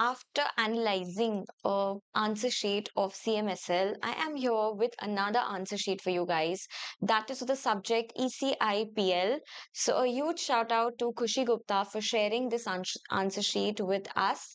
after analyzing answer sheet of CMSL, I am here with another answer sheet for you guys. That is for the subject ECIPL. So a huge shout out to Khushi Gupta for sharing this answer sheet with us.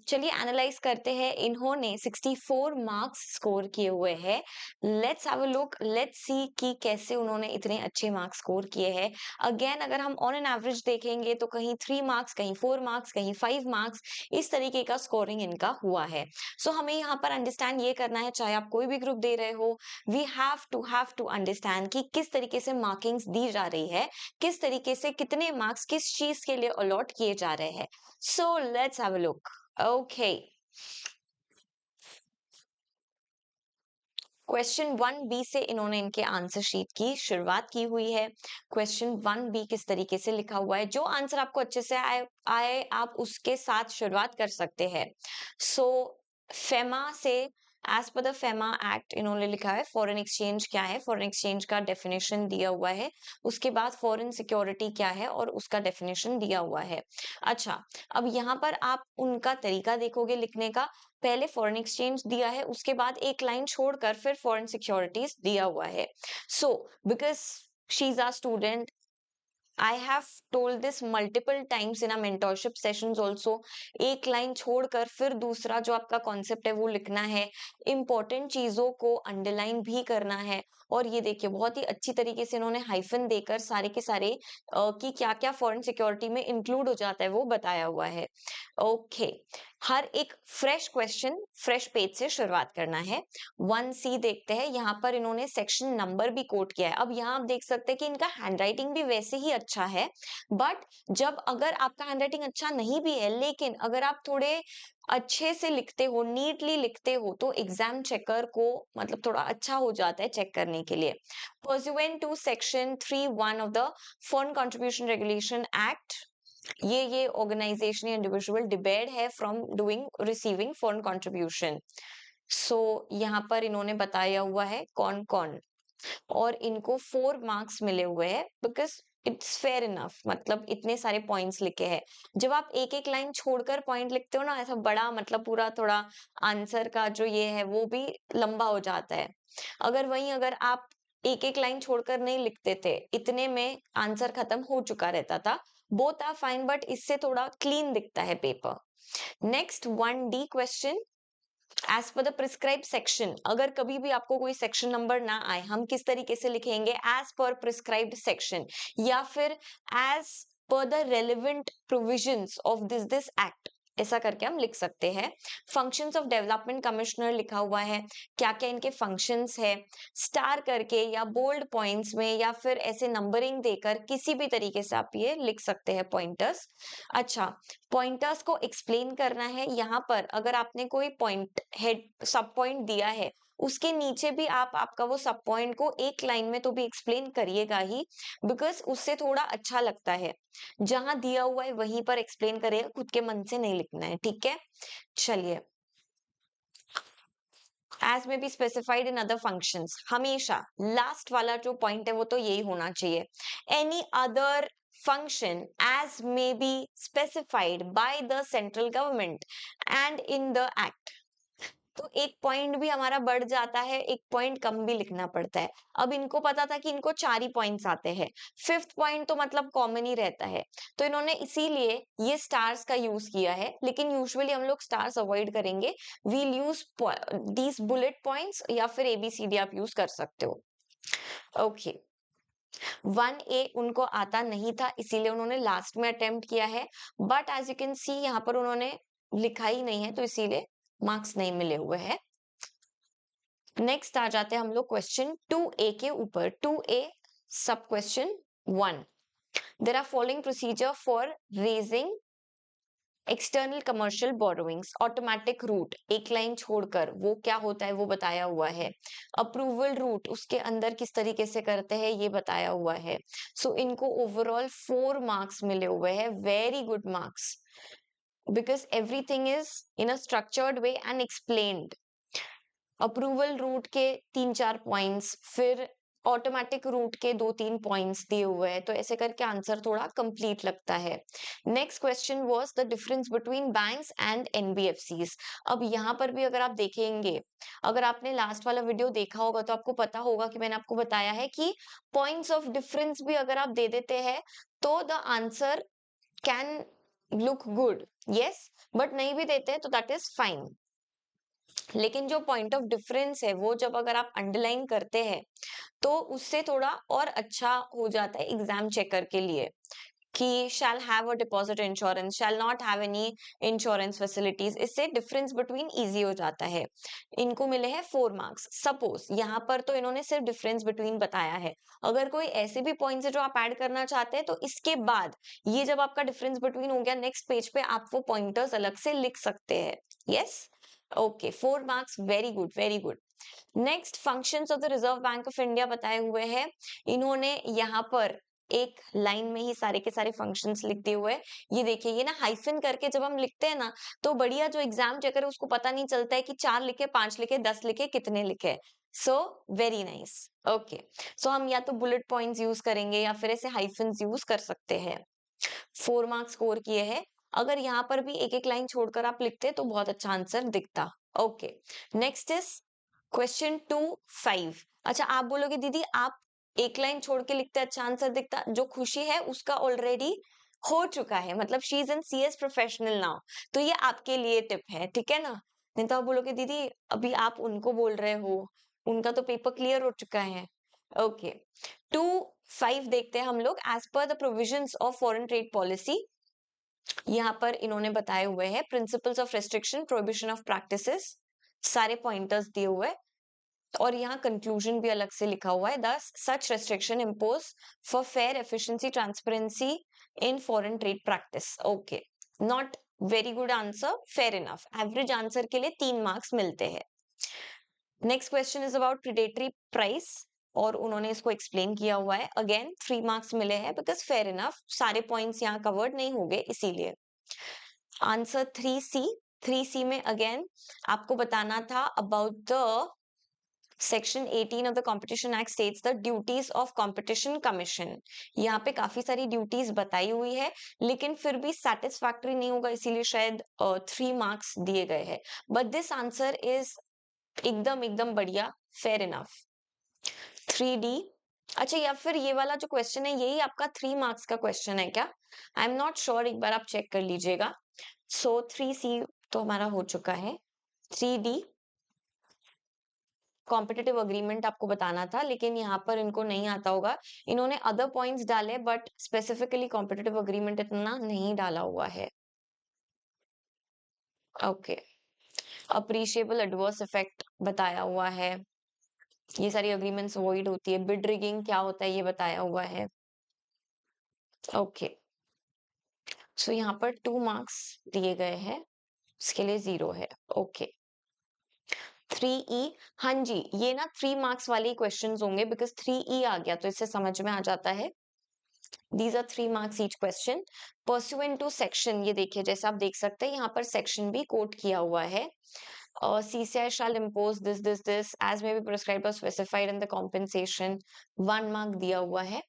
चलिए analyse करते हैं. इन्होंने 64 marks score किए हुए हैं. Let's have a look, let's see कि कैसे उन्होंने इतने अच्छे मार्क्स स्कोर किए हैं. अगेन अगर हम ऑन एन एवरेज देखेंगे तो कहीं 3 मार्क्स, कहीं 4 मार्क्स, कहीं 5 मार्क्स, इस तरीके का स्कोरिंग इनका हुआ है. सो हमें यहाँ पर अंडरस्टैंड ये करना है, चाहे आप कोई भी ग्रुप दे रहे हो, वी हैव टू अंडरस्टैंड कि किस तरीके से मार्किंग्स दी जा रही है, किस तरीके से कितने मार्क्स किस चीज के लिए अलॉट किए जा रहे हैं. So let's have a look. Okay, question 1 B से इन्होंने इनके आंसर शीट की शुरुआत की हुई है. क्वेश्चन 1 बी किस तरीके से लिखा हुआ है, जो आंसर आपको अच्छे से आए आप उसके साथ शुरुआत कर सकते हैं. सो फेमा से, as per the FEMA act इन्होंने लिखा है फॉरेन एक्सचेंज क्या है, फॉरेन एक्सचेंज का डेफिनेशन दिया हुआ है. उसके बाद फॉरेन सिक्योरिटी क्या है और उसका डेफिनेशन दिया हुआ है. अच्छा, अब यहाँ पर आप उनका तरीका देखोगे लिखने का. पहले फॉरेन एक्सचेंज दिया है, उसके बाद एक लाइन छोड़कर फिर फॉरेन सिक्योरिटीज दिया हुआ है. So because she is a student, I have told this multiple times in a mentorship sessions also. एक लाइन छोड़कर फिर दूसरा जो आपका कॉन्सेप्ट है वो लिखना है. इंपॉर्टेंट चीजों को अंडरलाइन भी करना है. और ये देखिए बहुत ही अच्छी तरीके से इन्होंने हाइफन देकर सारे के सारे कि क्या क्या फॉरेन सिक्योरिटी में इंक्लूड हो जाता है वो बताया हुआ है. ओके, हर एक फ्रेश क्वेश्चन फ्रेश पेज से शुरुआत करना है. 1 सी देखते हैं. यहाँ पर इन्होंने सेक्शन नंबर भी कोट किया है. अब यहाँ आप देख सकते हैं कि इनका हैंडराइटिंग भी वैसे ही अच्छा है. बट जब अगर आपका हैंडराइटिंग अच्छा नहीं भी है, लेकिन अगर आप थोड़े अच्छे से लिखते हो, नीटली लिखते हो, तो एग्जाम चेकर को मतलब थोड़ा अच्छा हो जाता है चेक करने के लिए. Pursuant to section 3(1) of the foreign contribution regulation act, ये ऑर्गेनाइजेशन या इंडिविजुअल डिबेड है from doing receiving foreign contribution. So यहाँ पर इन्होंने बताया हुआ है कौन कौन, और इनको 4 मार्क्स मिले हुए हैं बिकॉज इट्स फेयर इनफ. मतलब इतने सारे पॉइंट्स लिखे हैं. जब आप एक एक लाइन छोड़कर पॉइंट लिखते हो ना, ऐसा बड़ा मतलब पूरा थोड़ा आंसर का जो ये है वो भी लंबा हो जाता है. अगर आप एक एक लाइन छोड़कर नहीं लिखते थे, इतने में आंसर खत्म हो चुका रहता था. बोथ आर फाइन, बट इससे थोड़ा क्लीन दिखता है paper. Next 1 D question. As per the prescribe section, अगर कभी भी आपको कोई सेक्शन नंबर ना आए, हम किस तरीके से लिखेंगे, एज पर प्रिस्क्राइब्ड सेक्शन या फिर as per the relevant provisions of this act, ऐसा करके हम लिख सकते हैं. फंक्शंस ऑफ डेवलपमेंट कमिश्नर लिखा हुआ है, क्या क्या इनके फंक्शंस है, स्टार करके या बोल्ड पॉइंट्स में या फिर ऐसे नंबरिंग देकर किसी भी तरीके से आप ये लिख सकते हैं पॉइंटर्स. अच्छा, पॉइंटर्स को एक्सप्लेन करना है. यहाँ पर अगर आपने कोई पॉइंट हेड सब पॉइंट दिया है, उसके नीचे भी आप आपका वो सब पॉइंट को एक लाइन में तो भी एक्सप्लेन करिएगा ही, बिकॉज उससे थोड़ा अच्छा लगता है. जहां दिया हुआ है वहीं पर एक्सप्लेन करिएगा, खुद के मन से नहीं लिखना है. ठीक है, चलिए. एज में be specified in other functions, हमेशा लास्ट वाला जो पॉइंट है वो तो यही होना चाहिए. Any other function as may be specified by the central government and in the act. तो एक पॉइंट भी हमारा बढ़ जाता है, एक पॉइंट कम भी लिखना पड़ता है. अब इनको पता था कि इनको 4 ही पॉइंट्स आते हैं, 5th पॉइंट तो मतलब कॉमन ही रहता है, तो इन्होंने इसीलिए ये स्टार्स का यूज किया है. लेकिन यूजुअली हम लोग स्टार्स अवॉइड करेंगे. We'll use these bullet points या फिर एबीसीडी आप यूज कर सकते हो. ओके, 1 ए उनको आता नहीं था, इसीलिए उन्होंने लास्ट में अटेम्प्ट किया है. But as you can see यहाँ पर उन्होंने लिखा ही नहीं है, तो इसीलिए मार्क्स नहीं मिले हुए हैं. नेक्स्ट आ जाते हैं हम लोग क्वेश्चन 2 ए के ऊपर. 2 A sub question 1. There are following procedure for raising external commercial borrowings. Automatic route एक लाइन छोड़कर वो क्या होता है वो बताया हुआ है. अप्रूवल रूट उसके अंदर किस तरीके से करते हैं ये बताया हुआ है. सो इनको ओवरऑल 4 मार्क्स मिले हुए हैं. Very good marks, because everything is in a structured way and explained. Approval route के 3-4 पॉइंट्स, फिर ऑटोमेटिक रूट के 2-3 पॉइंट्स दिए हुए हैं, तो ऐसे करके आंसर थोड़ा कंप्लीट लगता है। Next question was the difference between banks and NBFCs. अब यहाँ पर भी अगर आप देखेंगे, अगर आपने लास्ट वाला वीडियो देखा होगा तो आपको पता होगा कि मैंने आपको बताया है कि पॉइंट्स ऑफ डिफरेंस भी अगर आप दे देते हैं तो the answer can look good, yes, but नहीं भी देते हैं तो दैट इज फाइन। लेकिन जो पॉइंट ऑफ डिफरेंस है वो जब अगर आप अंडरलाइन करते हैं तो उससे थोड़ा और अच्छा हो जाता है एग्जाम चेकर के लिए कि shall have a deposit insurance, shall not have any insurance facilities, इससे डिफरेंस बिटवीन इजी हो जाता है। इनको मिले हैं 4 मार्क्स। सपोज यहाँ पर तो इन्होंने सिर्फ डिफरेंस बिटवीन बताया है, अगर कोई ऐसे भी पॉइंट्स है जो आप ऐड करना चाहते हैं तो इसके बाद ये जब आपका डिफरेंस बिटवीन हो गया, नेक्स्ट पेज पे आप वो पॉइंटर्स अलग से लिख सकते हैं। Yes, okay, 4 marks, very good very good. Next, functions of the reserve bank of India बताए हुए हैं। इन्होंने यहाँ पर एक लाइन में ही सारे के सारे फंक्शंस लिख दिए हुए हैं। ये देखिए, ये ना हाइफन करके जब हम लिखते हैं ना तो बढ़िया जो एग्जाम चेकर है उसको पता नहीं चलता है कि 4 लिखे, 5 लिखे, 10 लिखे, कितने लिखे। So very nice. ओके, सो हम या तो बुलेट पॉइंट्स यूज करेंगे या फिर ऐसे हाइफन्स यूज कर सकते हैं। 4 मार्क्स स्कोर किए हैं। अगर यहाँ पर भी एक एक लाइन छोड़कर आप लिखते तो बहुत अच्छा आंसर दिखता। Okay, next is question 2-5। अच्छा, आप बोलोगे दीदी आप एक लाइन छोड़ के लिखते अच्छा आंसर दिखता। जो खुशी है उसका ऑलरेडी हो चुका है, मतलब she is in CS professional now, तो ये आपके लिए टिप है, ठीक है ना। नहीं तो आप बोलोगे दीदी अभी आप उनको बोल रहे हो, उनका तो पेपर क्लियर हो चुका है। ओके, 2-5 देखते हैं हम लोग। As per the provisions of foreign trade policy, यहाँ पर इन्होंने बताए हुए हैं principles of restriction, prohibition of practices, सारे पॉइंटर्स दिए हुए हैं। और यहाँ कंक्लूजन भी अलग से लिखा हुआ है, thus such restriction impose for fair efficiency transparency in foreign trade practice. Okay, not very good answer, fair enough. Average answer के लिए 3 मार्क्स मिलते हैं। Next question is about predatory price, और उन्होंने इसको एक्सप्लेन किया हुआ है। अगेन 3 मार्क्स मिले हैं बिकॉज फेयर इनफ, सारे पॉइंट्स यहाँ कवर्ड नहीं हो गए इसीलिए। Answer 3C। 3C में अगेन आपको बताना था about the section 18 of the competition act states the duties of competition commission. यहाँ पे काफी सारी ड्यूटीज बताई हुई है, लेकिन फिर भी सेटिस्फैक्टरी नहीं होगा, इसीलिए शायद 3 मार्क्स दिए गए हैं। बट दिस आंसर इज एकदम एकदम बढ़िया, फेयर इनफ। 3D। अच्छा, या फिर ये वाला जो क्वेश्चन है यही आपका 3 मार्क्स का क्वेश्चन है क्या? आई एम नॉट श्योर, एक बार आप चेक कर लीजिएगा। सो 3C तो हमारा हो चुका है। 3D कॉम्पिटिटिव अग्रीमेंट आपको बताना था, लेकिन यहाँ पर इनको नहीं आता होगा। इन्होंने अदर पॉइंट्स डाले बट स्पेसिफिकली कॉम्पिटिटिव अग्रीमेंट इतना नहीं डाला हुआ है। ओके, अप्रिशिएबल एडवर्स इफेक्ट बताया हुआ है, ये सारी अग्रीमेंट्स वॉइड होती है। बिड रिगिंग क्या होता है ये बताया हुआ है। ओके, सो यहाँ पर 2 मार्क्स दिए गए हैं, इसके लिए 0 है। Okay, 3E। हाँ जी, ये ना 3 मार्क्स वाले क्वेश्चंस होंगे बिकॉज 3E आ गया तो इससे समझ में आ जाता है। These are 3 marks each question. Pursuant to section, ये देखिए जैसे आप देख सकते हैं यहाँ पर सेक्शन भी कोट किया हुआ है। CCI shall impose this as may be prescribed or specified in the compensation, 1 mark दिया हुआ है।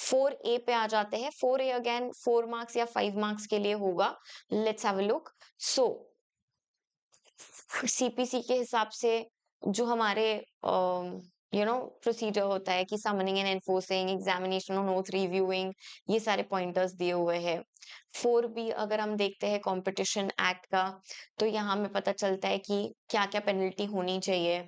4A पे आ जाते हैं। 4A अगेन 4 मार्क्स या 5 मार्क्स के लिए होगा। Let's have a look. So CPC के हिसाब से जो हमारे प्रोसीजर होता है कि summoning and enforcing, examination on oath, reviewing, ये सारे पॉइंटर्स दिए हुए हैं। 4B अगर हम देखते हैं कंपटीशन एक्ट का, तो यहाँ हमें पता चलता है कि क्या क्या पेनल्टी होनी चाहिए।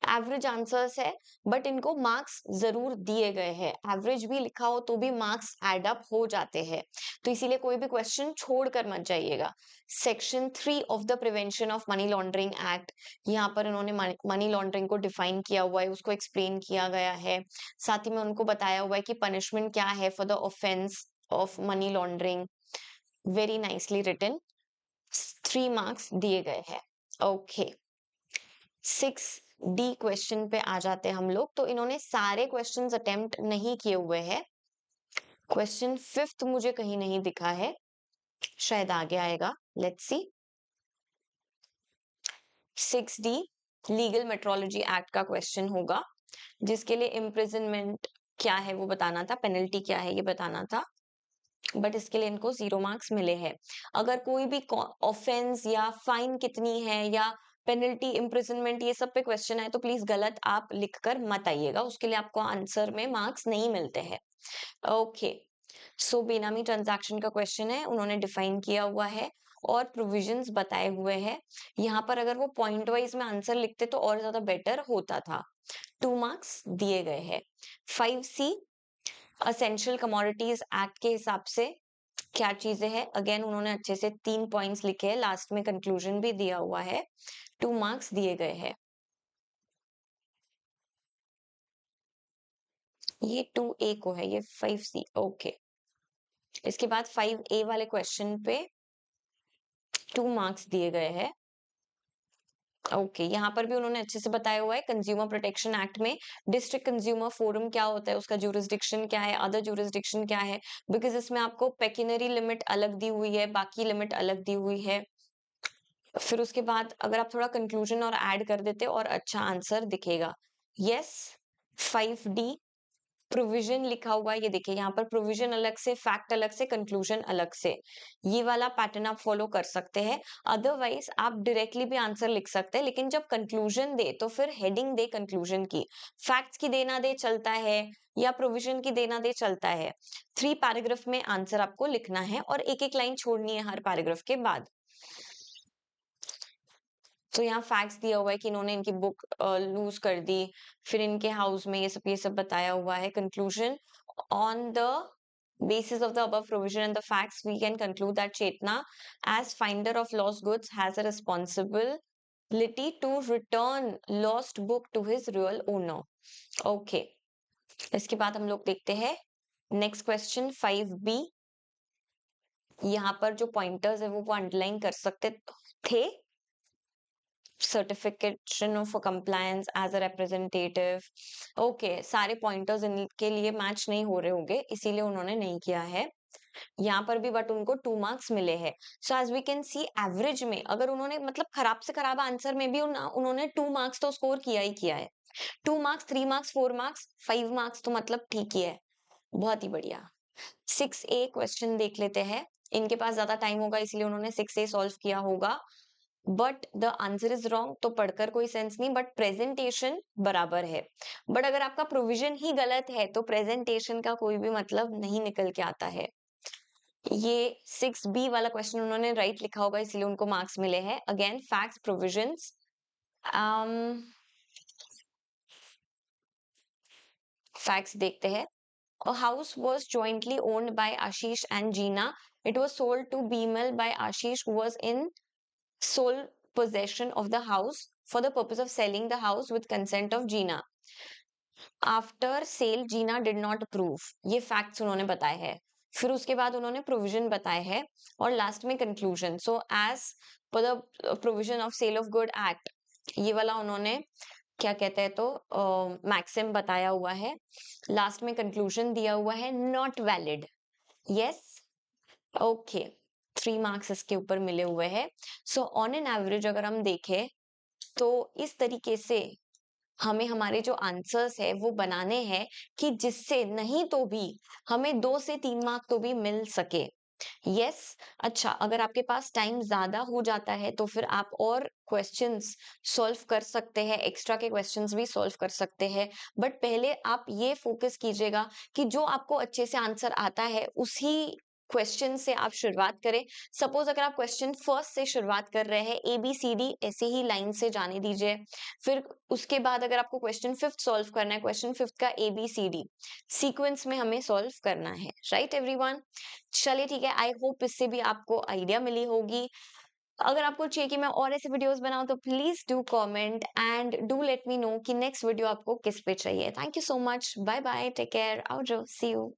एवरेज आंसर्स है बट इनको मार्क्स जरूर दिए गए हैं। एवरेज भी लिखा हो तो भी मार्क्स एड अप हो जाते हैं, तो इसीलिए कोई भी क्वेश्चन छोड़कर मत जाइएगा। Section 3 of the prevention of money laundering act, यहाँ पर उन्होंने मनी लॉन्ड्रिंग को डिफाइन किया हुआ है, उसको एक्सप्लेन किया गया है। साथ ही में उनको बताया हुआ है कि पनिशमेंट क्या है for the offence of money laundering. Very nicely written, 3 marks दिए गए हैं। ओके, 6D क्वेश्चन पे आ जाते हैं हम लोग। तो इन्होंने सारे क्वेश्चंस अटेम्प्ट नहीं किए हुए हैं। क्वेश्चन 5th मुझे कहीं नहीं दिखा है, शायद आगे आएगा। Let's see. 6D legal metrology act का क्वेश्चन होगा। जिसके लिए इम्प्रिजनमेंट क्या है वो बताना था, पेनल्टी क्या है ये बताना था, बट इसके लिए इनको 0 मार्क्स मिले हैं। अगर कोई भी ऑफेंस या फाइन कितनी है या पेनल्टी इम्प्रिजनमेंट ये सब पे क्वेश्चन है तो प्लीज गलत आप लिखकर मत आइएगा, उसके लिए आपको आंसर में मार्क्स नहीं मिलते हैं। ओके, सो बेनामी ट्रांजैक्शन का क्वेश्चन है, उन्होंने डिफाइन किया हुआ है और प्रोविजंस बताए हुए हैं। यहाँ पर अगर वो पॉइंट वाइज में आंसर लिखते तो और ज्यादा बेटर होता था। 2 मार्क्स दिए गए हैं। 5C असेंशियल कमोडिटीज एक्ट के हिसाब से क्या चीजें हैं, अगेन उन्होंने अच्छे से 3 पॉइंट्स लिखे हैं, लास्ट में कंक्लूजन भी दिया हुआ है। 2 मार्क्स दिए गए हैं। ये 2A को है, ये 5C। ओके, इसके बाद 5A वाले क्वेश्चन पे 2 मार्क्स दिए गए हैं। ओके, यहाँ पर भी उन्होंने अच्छे से बताया हुआ है कंज्यूमर प्रोटेक्शन एक्ट में डिस्ट्रिक्ट कंज्यूमर फोरम क्या होता है, उसका ज्यूरिसडिक्शन क्या है, अदर ज्यूरिसडिक्शन क्या है, बिकॉज इसमें आपको पेक्यूनरी लिमिट अलग दी हुई है, बाकी लिमिट अलग दी हुई है। फिर उसके बाद अगर आप थोड़ा कंक्लूजन और ऐड कर देते और अच्छा आंसर दिखेगा। यस, 5D प्रोविजन लिखा हुआ है, ये देखिए यहाँ पर प्रोविजन अलग से, फैक्ट अलग से, कंक्लूजन अलग से, ये वाला पैटर्न आप फॉलो कर सकते हैं। अदरवाइज आप डायरेक्टली भी आंसर लिख सकते हैं, लेकिन जब कंक्लूजन दे तो फिर हेडिंग दे कंक्लूजन की, फैक्ट्स की देना दे चलता है या प्रोविजन की देना दे चलता है। 3 पैराग्राफ में आंसर आपको लिखना है और एक एक लाइन छोड़नी है हर पैराग्राफ के बाद। तो यहाँ फैक्ट्स दिया हुआ है कि इन्होंने इनकी बुक लूज कर दी, फिर इनके हाउस में ये सब बताया हुआ है। Conclusion, on the basis of the above provision and the facts we can conclude that Chetna as finder of lost goods has a responsibility to return lost book to his real owner. Okay, इसके बाद हम लोग देखते हैं next question 5B। यहाँ पर जो pointers है वो अंडरलाइन कर सकते थे। Certification of compliance as a representative. Okay, सारे पॉइंटर्स इनके लिए मैच नहीं हो रहे होंगे, इसीलिए उन्होंने नहीं किया है यहाँ पर भी, बट उनको 2 मार्क्स मिले हैं। So as we can see average में अगर उन्होंने मतलब खराब से खराब आंसर में भी उन्होंने 2 मार्क्स तो स्कोर किया ही किया है। 2 मार्क्स, 3 मार्क्स, 4 मार्क्स, 5 मार्क्स तो मतलब ठीक ही है, बहुत ही बढ़िया। 6A क्वेश्चन देख लेते हैं, इनके पास ज्यादा टाइम होगा इसलिए उन्होंने 6A सॉल्व किया होगा, but the answer is wrong तो पढ़कर कोई सेंस नहीं, बट प्रेजेंटेशन बराबर है। बट अगर आपका प्रोविजन ही गलत है तो प्रेजेंटेशन का कोई भी मतलब नहीं निकल के आता है। ये 6B वाला क्वेश्चन उन्होंने राइट लिखा होगा इसलिए उनको मार्क्स मिले हैं। अगेन फैक्ट्स, प्रोविजंस, फैक्ट्स देखते हैं। A house was jointly owned by Ashish and Jeena. It was sold to Bimal by Ashish, who was in sole possession of the house for the purpose of selling the house with consent of Jeena. After sale, Jeena did not approve. ये facts उन्होंने बताए हैं। फिर उसके बाद उन्होंने provision बताए हैं और लास्ट में conclusion. So as per the provision of sale of good act, ये वाला उन्होंने क्या कहते हैं तो मैक्सिम बताया हुआ है। लास्ट में कंक्लूजन दिया हुआ है not valid. Yes, okay, 3 marks इसके ऊपर मिले हुए हैं। सो ऑन एन एवरेज अगर हम देखें तो इस तरीके से हमें हमारे जो आंसर्स है वो बनाने हैं कि जिससे नहीं तो भी हमें 2 से 3 मार्क तो भी मिल सके। यस, अच्छा, अगर आपके पास टाइम ज्यादा हो जाता है तो फिर आप और क्वेश्चंस सॉल्व कर सकते हैं, एक्स्ट्रा के क्वेश्चंस भी सॉल्व कर सकते हैं, बट पहले आप ये फोकस कीजिएगा कि जो आपको अच्छे से आंसर आता है उसी क्वेश्चन से आप शुरुआत करें। सपोज अगर आप क्वेश्चन फर्स्ट से शुरुआत कर रहे हैं, ABCD ऐसे ही लाइन से जाने दीजिए, फिर उसके बाद अगर आपको क्वेश्चन फिफ्थ सॉल्व करना है, क्वेश्चन फिफ्थ का ABCD सीक्वेंस में हमें सॉल्व करना है। राइट एवरीवन, चलिए ठीक है, आई होप इससे भी आपको आइडिया मिली होगी। अगर आपको चाहिए कि मैं और ऐसे वीडियोस बनाऊं तो please do comment and do let me know कि नेक्स्ट वीडियो आपको किस पे चाहिए। Thank you so much, bye bye, take care, आओ, सी यू।